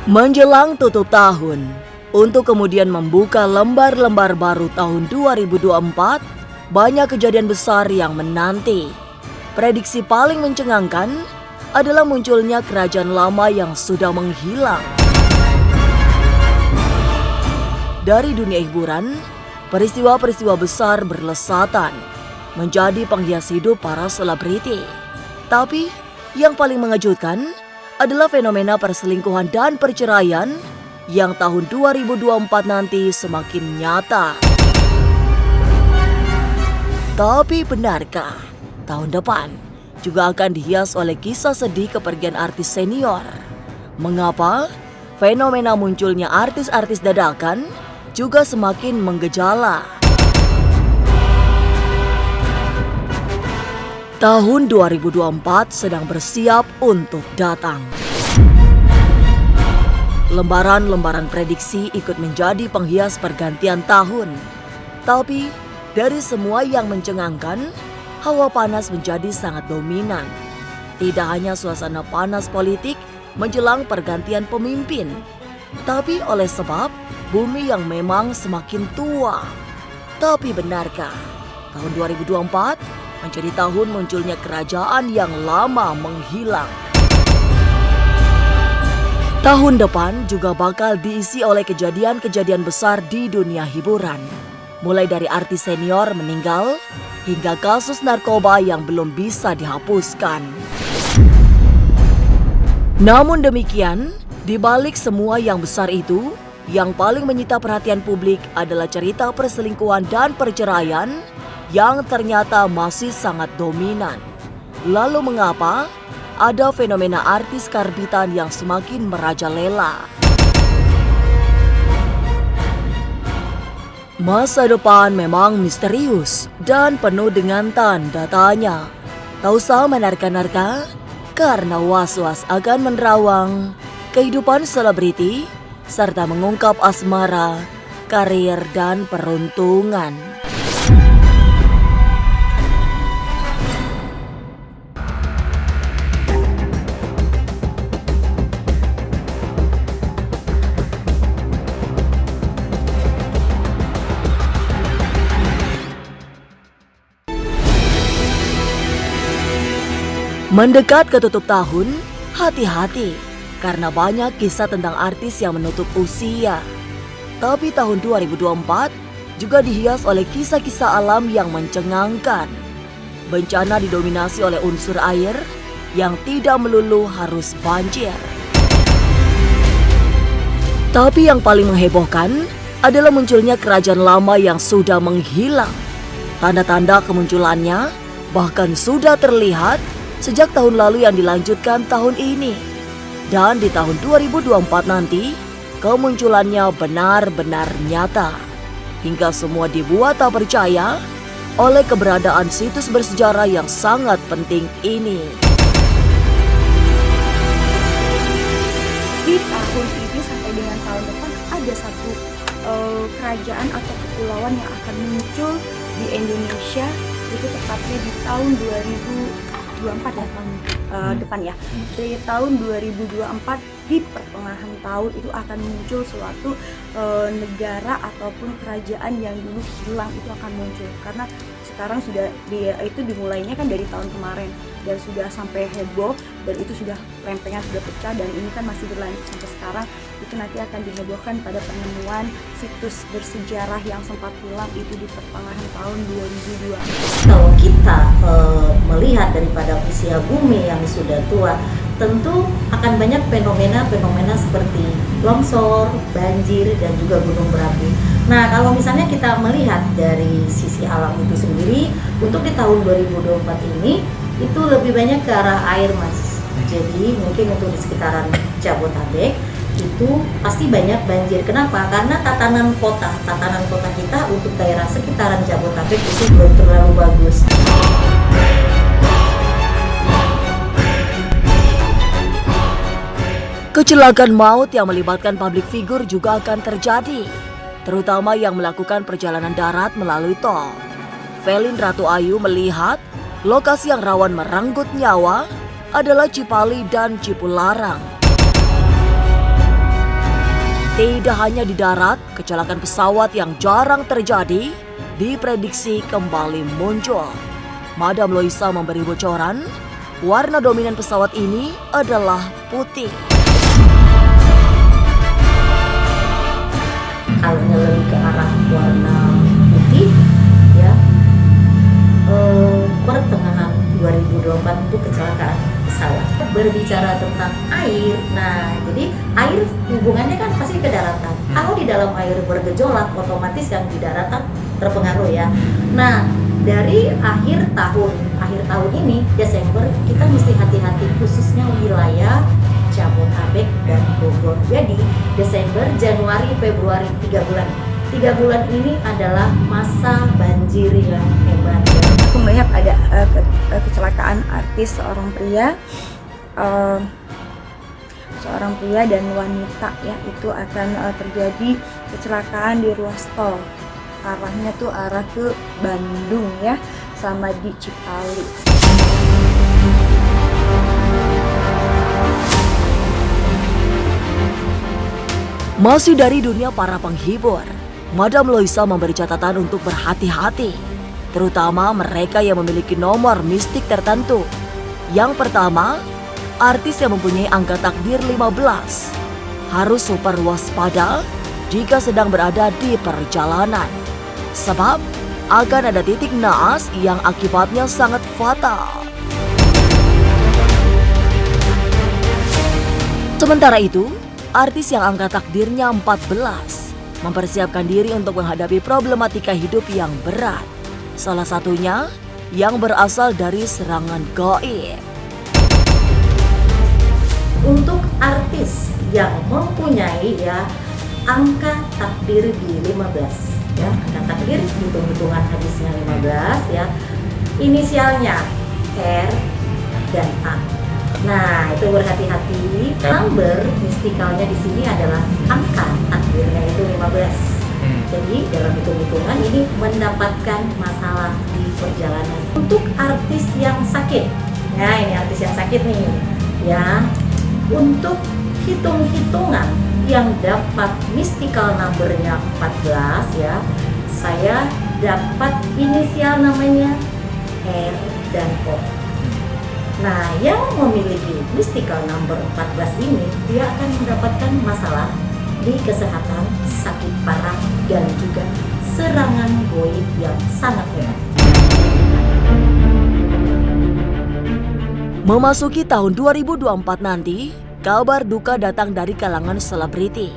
Menjelang tutup tahun, untuk kemudian membuka lembar-lembar baru tahun 2024, banyak kejadian besar yang menanti. Prediksi paling mencengangkan adalah munculnya kerajaan lama yang sudah menghilang. Dari dunia hiburan, peristiwa-peristiwa besar berlesatan menjadi penghias hidup para selebriti. Tapi yang paling mengejutkan adalah fenomena perselingkuhan dan perceraian yang tahun 2024 nanti semakin nyata. Tapi benarkah tahun depan juga akan dihias oleh kisah sedih kepergian artis senior? Mengapa fenomena munculnya artis-artis dadakan juga semakin menggejala? Tahun 2024 sedang bersiap untuk datang. Lembaran-lembaran prediksi ikut menjadi penghias pergantian tahun. Tapi dari semua yang mencengangkan, hawa panas menjadi sangat dominan. Tidak hanya suasana panas politik menjelang pergantian pemimpin, tapi oleh sebab bumi yang memang semakin tua. Tapi benarkah tahun 2024 menjadi tahun munculnya kerajaan yang lama menghilang? Tahun depan juga bakal diisi oleh kejadian-kejadian besar di dunia hiburan. Mulai dari artis senior meninggal, hingga kasus narkoba yang belum bisa dihapuskan. Namun demikian, di balik semua yang besar itu, yang paling menyita perhatian publik adalah cerita perselingkuhan dan perceraian yang ternyata masih sangat dominan. Lalu mengapa ada fenomena artis karbitan yang semakin merajalela? Masa depan memang misterius dan penuh dengan tanda tanya. Tak usah menerka-nerka, karena was-was akan menerawang kehidupan selebriti serta mengungkap asmara, karir, dan peruntungan. Mendekat ke tutup tahun, hati-hati karena banyak kisah tentang artis yang menutup usia. Tapi tahun 2024 juga dihias oleh kisah-kisah alam yang mencengangkan. Bencana didominasi oleh unsur air yang tidak melulu harus banjir. Tapi yang paling menghebohkan adalah munculnya kerajaan lama yang sudah menghilang. Tanda-tanda kemunculannya bahkan sudah terlihat sejak tahun lalu yang dilanjutkan tahun ini. Dan di tahun 2024 nanti, kemunculannya benar-benar nyata. Hingga semua dibuat tak percaya oleh keberadaan situs bersejarah yang sangat penting ini. Di tahun ini sampai dengan tahun depan ada satu kerajaan atau kepulauan yang akan muncul di Indonesia, itu tepatnya di tahun 2024 ya, tahun depan ya. Dari tahun 2024 di pertengahan tahun itu akan muncul suatu negara ataupun kerajaan yang dulu hilang, itu akan muncul. Karena sekarang sudah itu dimulainya kan dari tahun kemarin dan sudah sampai heboh, dan itu sudah lempengan sudah pecah, dan ini kan masih berlanjut sampai sekarang. Itu nanti akan dihebohkan pada penemuan situs bersejarah yang sempat hilang itu di pertengahan tahun 2002. Kalau kita melihat daripada usia bumi yang sudah tua, tentu akan banyak fenomena-fenomena seperti longsor, banjir, dan juga gunung berapi. Nah, kalau misalnya kita melihat dari sisi alam itu sendiri, untuk di tahun 2024 ini itu lebih banyak ke arah air, Mas. Jadi mungkin untuk di sekitaran Jabodetabek itu pasti banyak banjir. Kenapa? Karena tatanan kota kita untuk daerah sekitaran Jabodetabek itu belum terlalu bagus. Kecelakaan maut yang melibatkan publik figur juga akan terjadi, terutama yang melakukan perjalanan darat melalui tol. Velin Ratu Ayu melihat lokasi yang rawan merenggut nyawa adalah Cipali dan Cipularang. Tidak hanya di darat, kecelakaan pesawat yang jarang terjadi diprediksi kembali muncul. Madam Loisa memberi bocoran, warna dominan pesawat ini adalah putih. Kalau lebih ke arah warna putih, ya, pertengahan 2024 itu kecelakaan pesawat. Berbicara tentang air, nah jadi air hubungannya kan pasti ke daratan. Kalau di dalam air bergejolak, otomatis yang di daratan terpengaruh ya. Nah, dari akhir tahun ini Desember kita mesti hati-hati, khususnya wilayah Jabodetabek dan Bogor. Jadi Desember, Januari, Februari 3 bulan. 3 bulan ini adalah masa banjir yang hebat. Aku melihat ada kecelakaan artis seorang pria dan wanita ya, itu akan terjadi kecelakaan di ruas tol. Arahnya tuh arah ke Bandung ya, sama di Cipali. Masih dari dunia para penghibur, Madam Loisa memberi catatan untuk berhati-hati, terutama mereka yang memiliki nomor mistik tertentu. Yang pertama, artis yang mempunyai angka takdir 15 harus super waspada jika sedang berada di perjalanan, sebab akan ada titik naas yang akibatnya sangat fatal. Sementara itu, artis yang angka takdirnya 14 mempersiapkan diri untuk menghadapi problematika hidup yang berat. Salah satunya yang berasal dari serangan gaib. Untuk artis yang mempunyai ya angka takdir di 15 ya, angka takdir hitung-hitungan habisnya 15 ya, inisialnya R dan A. Nah, itu berhati-hati. Number mistikalnya di sini adalah angka takdirnya itu 15. Jadi dalam hitung-hitungan ini mendapatkan masalah di perjalanan. Untuk artis yang sakit, nah ini artis yang sakit nih, ya. Untuk hitung-hitungan yang dapat mystical numbernya 14 ya, saya dapat inisial namanya R dan O. Nah, yang memiliki mystical number 14 ini, dia akan mendapatkan masalah di kesehatan, sakit parah, dan juga serangan gaib yang sangat hebat. Memasuki tahun 2024 nanti, kabar duka datang dari kalangan selebriti.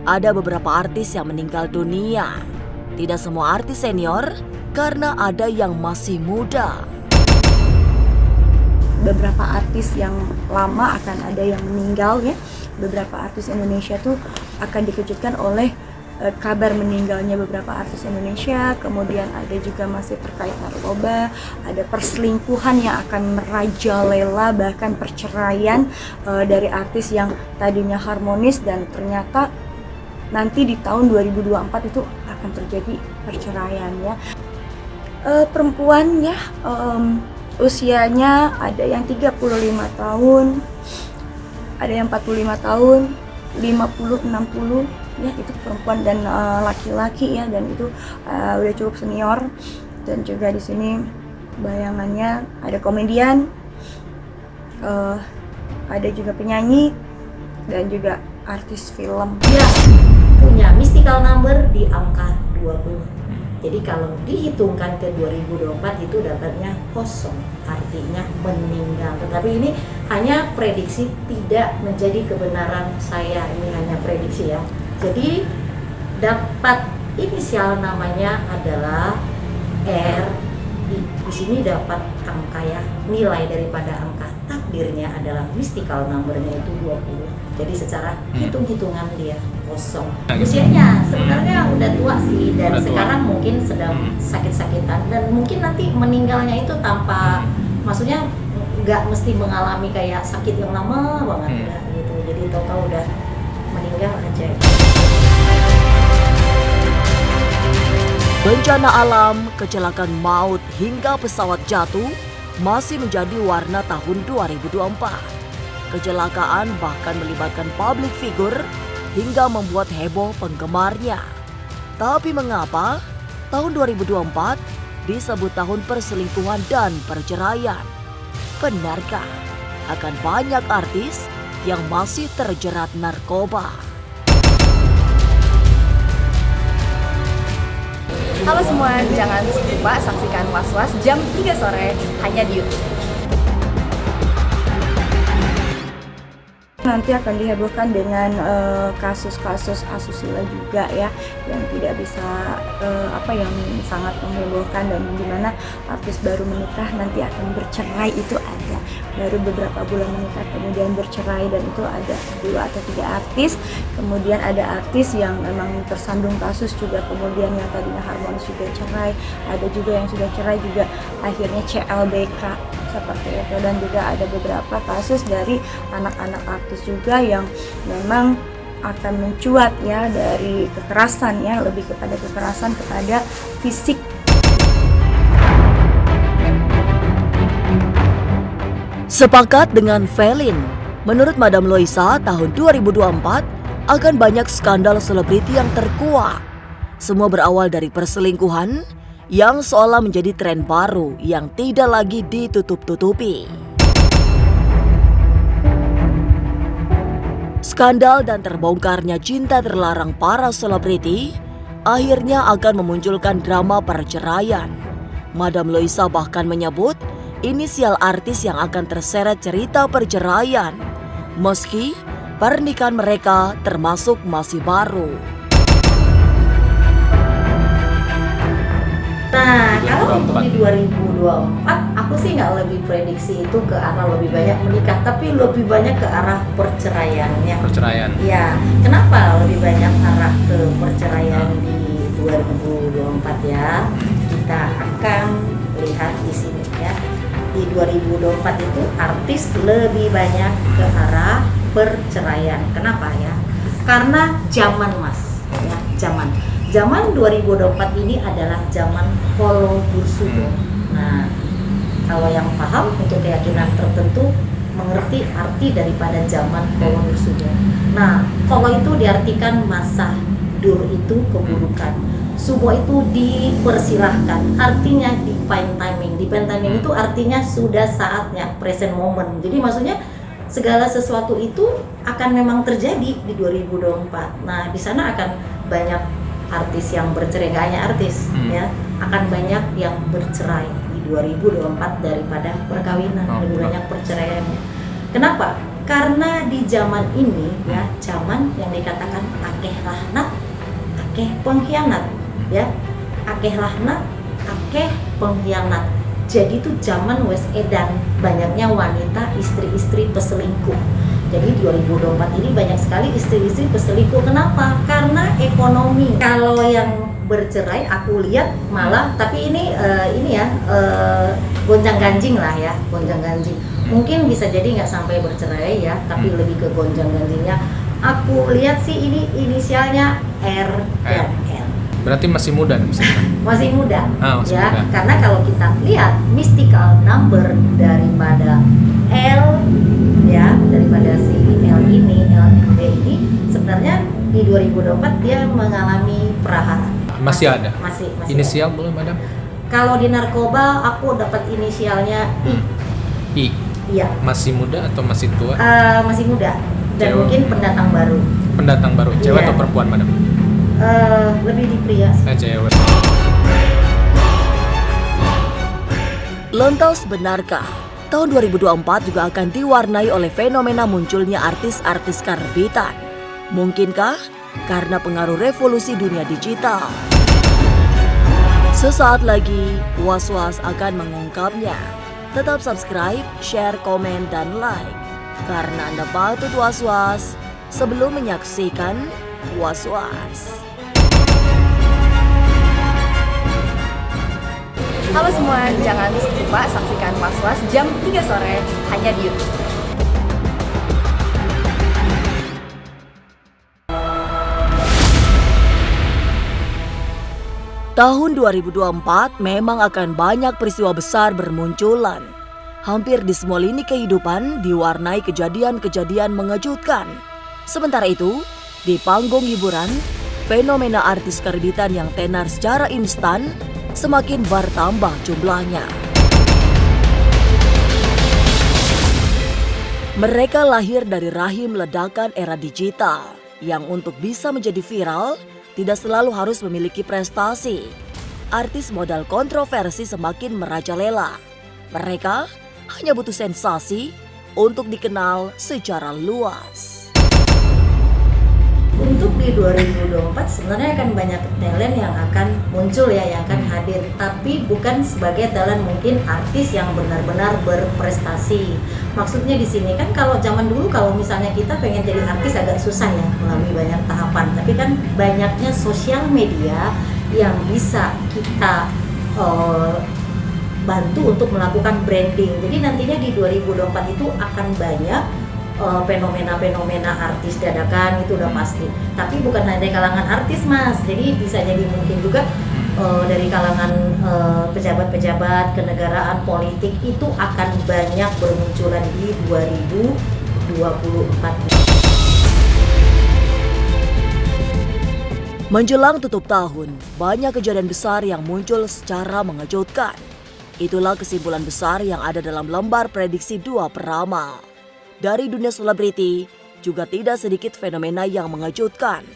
Ada beberapa artis yang meninggal dunia. Tidak semua artis senior, karena ada yang masih muda. Beberapa artis yang lama akan ada yang meninggal ya. Beberapa artis Indonesia tuh akan dikejutkan oleh kabar meninggalnya beberapa artis Indonesia. Kemudian ada juga masih terkait narkoba, ada perselingkuhan yang akan merajalela, bahkan perceraian dari artis yang tadinya harmonis dan ternyata nanti di tahun 2024 itu akan terjadi perceraian ya. Perempuan ya, usianya ada yang 35 tahun, ada yang 45 tahun, 50, 60 ya, itu perempuan dan laki-laki ya, dan itu udah cukup senior. Dan juga di sini bayangannya ada komedian, ada juga penyanyi dan juga artis film. Dia punya mystical number di angka 20. Jadi kalau dihitungkan ke 2024 itu dapatnya kosong, artinya meninggal. Tetapi ini hanya prediksi, tidak menjadi kebenaran saya, ini hanya prediksi ya. Jadi dapat inisial namanya adalah R. Di sini dapat angka ya, nilai daripada angka takdirnya adalah mystical numbernya itu 20. Jadi secara hitung-hitungan dia kosong. Usianya sebenarnya udah tua sih, dan sekarang mungkin sedang sakit-sakitan, dan mungkin nanti meninggalnya itu tanpa, maksudnya nggak mesti mengalami kayak sakit yang lama banget udah gitu. Jadi tahu-tahu udah meninggal aja. Bencana alam, kecelakaan maut hingga pesawat jatuh masih menjadi warna tahun 2024. Kecelakaan bahkan melibatkan public figure hingga membuat heboh penggemarnya. Tapi mengapa tahun 2024 disebut tahun perselingkuhan dan perceraian? Benarkah akan banyak artis yang masih terjerat narkoba? Halo semua, jangan lupa saksikan Was-Was jam 3 sore hanya di YouTube. Nanti akan dihebohkan dengan kasus-kasus asusila juga ya, yang tidak bisa yang sangat menghebohkan, dan dimana artis baru menikah nanti akan bercerai itu ada, baru beberapa bulan menikah kemudian bercerai, dan itu ada 2 atau 3 artis. Kemudian ada artis yang memang tersandung kasus juga, kemudian yang tadinya harmonis juga cerai, ada juga yang sudah cerai juga akhirnya CLBK seperti itu. Dan juga ada beberapa kasus dari anak-anak artis juga yang memang akan mencuat ya dari kekerasan ya, lebih kepada kekerasan kepada fisik. Sepakat dengan Felin, menurut Madam Loisa, tahun 2024 akan banyak skandal selebriti yang terkuak. Semua berawal dari perselingkuhan yang seolah menjadi tren baru yang tidak lagi ditutup-tutupi. Skandal dan terbongkarnya cinta terlarang para selebriti akhirnya akan memunculkan drama perceraian. Madam Loisa bahkan menyebut inisial artis yang akan terseret cerita perceraian, meski pernikahan mereka termasuk masih baru. Nah, kalau untuk di 2024, aku sih nggak lebih prediksi itu ke arah lebih banyak menikah, tapi lebih banyak ke arah perceraiannya. Perceraian. Ya, kenapa lebih banyak arah ke perceraian di 2024 ya? Kita akan lihat di sini ya. Di 2024 itu artis lebih banyak ke arah perceraian. Kenapa ya? Karena zaman mas, ya Zaman 2024 ini adalah zaman Kolo Bursudo. Nah, kalau yang paham untuk keyakinan tertentu mengerti arti daripada zaman Kolo Bursudo. Nah, Kolo itu diartikan masa, dur itu keburukan, subo itu dipersilahkan, artinya divine timing. Divine timing itu artinya sudah saatnya, present moment. Jadi maksudnya segala sesuatu itu akan memang terjadi di 2024. Nah, di sana akan banyak artis yang bercerai, gak hanya artis ya, akan banyak yang bercerai di 2024 daripada perkawinan, lebih banyak perceraiannya. Kenapa? Karena di zaman ini ya, zaman yang dikatakan akeh lahnat, akeh pengkhianat ya, akeh lahnat, akeh pengkhianat. Jadi itu zaman wes edan banyaknya wanita istri-istri peselingkuh. Jadi 2024 ini banyak sekali istri-istri peselingkuh. Kenapa? Karena ekonomi. Kalau yang bercerai aku lihat malah, tapi ini gonjang-ganjing lah ya, gonjang-ganjing. Mungkin bisa jadi nggak sampai bercerai ya, tapi lebih ke gonjang-ganjingnya. Aku lihat sih ini inisialnya R dan L. Berarti masih muda nih misalnya. Masih muda. Masih ya, muda. karena kalau kita lihat mystical number daripada L ya, daripada si L ini, LD ini sebenarnya di 2024 dia mengalami prahara. Masih ada. Masih Inisial ada. boleh, Madam? Kalau di narkoba aku dapat inisialnya I. I. Iya. Masih muda atau masih tua? Masih muda dan Cewek. mungkin pendatang baru. Pendatang baru. Cewek Iya. atau perempuan, Madam? Lebih di pria. Cewek. Lantas benarkah tahun 2024 juga akan diwarnai oleh fenomena munculnya artis-artis karbitan? Mungkinkah karena pengaruh revolusi dunia digital? Sesaat lagi, Was-Was akan mengungkapnya. Tetap subscribe, share, komen, dan like. Karena Anda patut was-was sebelum menyaksikan Was-Was. Halo semua, jangan lupa saksikan Was-Was jam 3 sore hanya di YouTube. Tahun 2024 memang akan banyak peristiwa besar bermunculan. Hampir di semua lini kehidupan diwarnai kejadian-kejadian mengejutkan. Sementara itu, Di panggung hiburan, fenomena artis kreditan yang tenar secara instan semakin bertambah jumlahnya. Mereka lahir dari rahim ledakan era digital yang untuk bisa menjadi viral tidak selalu harus memiliki prestasi. Artis modal kontroversi semakin merajalela. Mereka hanya butuh sensasi untuk dikenal secara luas. Untuk di 2024 sebenarnya akan banyak talent yang akan muncul ya, yang akan hadir, tapi bukan sebagai talent mungkin artis yang benar-benar berprestasi. Maksudnya di sini kan kalau zaman dulu kalau misalnya kita pengen jadi artis agak susah ya, melalui banyak tahapan, tapi kan banyaknya sosial media yang bisa kita bantu untuk melakukan branding. Jadi nantinya di 2024 itu akan banyak fenomena-fenomena artis dadakan, itu udah pasti. Tapi bukan hanya dari kalangan artis Mas, jadi bisa jadi mungkin juga dari kalangan pejabat-pejabat, kenegaraan, politik itu akan banyak bermunculan di 2024. Menjelang tutup tahun, banyak kejadian besar yang muncul secara mengejutkan. Itulah kesimpulan besar yang ada dalam lembar prediksi 2 peramal. Dari dunia selebriti, juga tidak sedikit fenomena yang mengejutkan.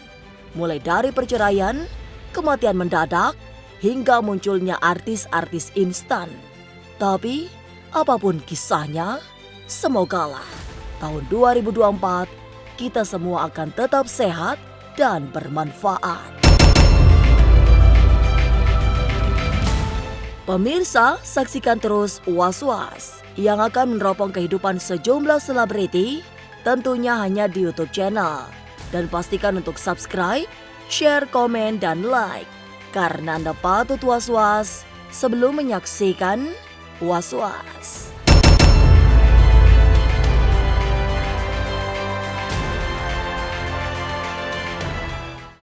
Mulai dari perceraian, kematian mendadak, hingga munculnya artis-artis instan. Tapi, apapun kisahnya, semogalah tahun 2024 kita semua akan tetap sehat dan bermanfaat. Pemirsa, saksikan terus Was-Was yang akan meneropong kehidupan sejumlah selebriti, tentunya hanya di YouTube channel. Dan pastikan untuk subscribe, share, komen, dan like. Karena Anda patut was-was sebelum menyaksikan Was-Was.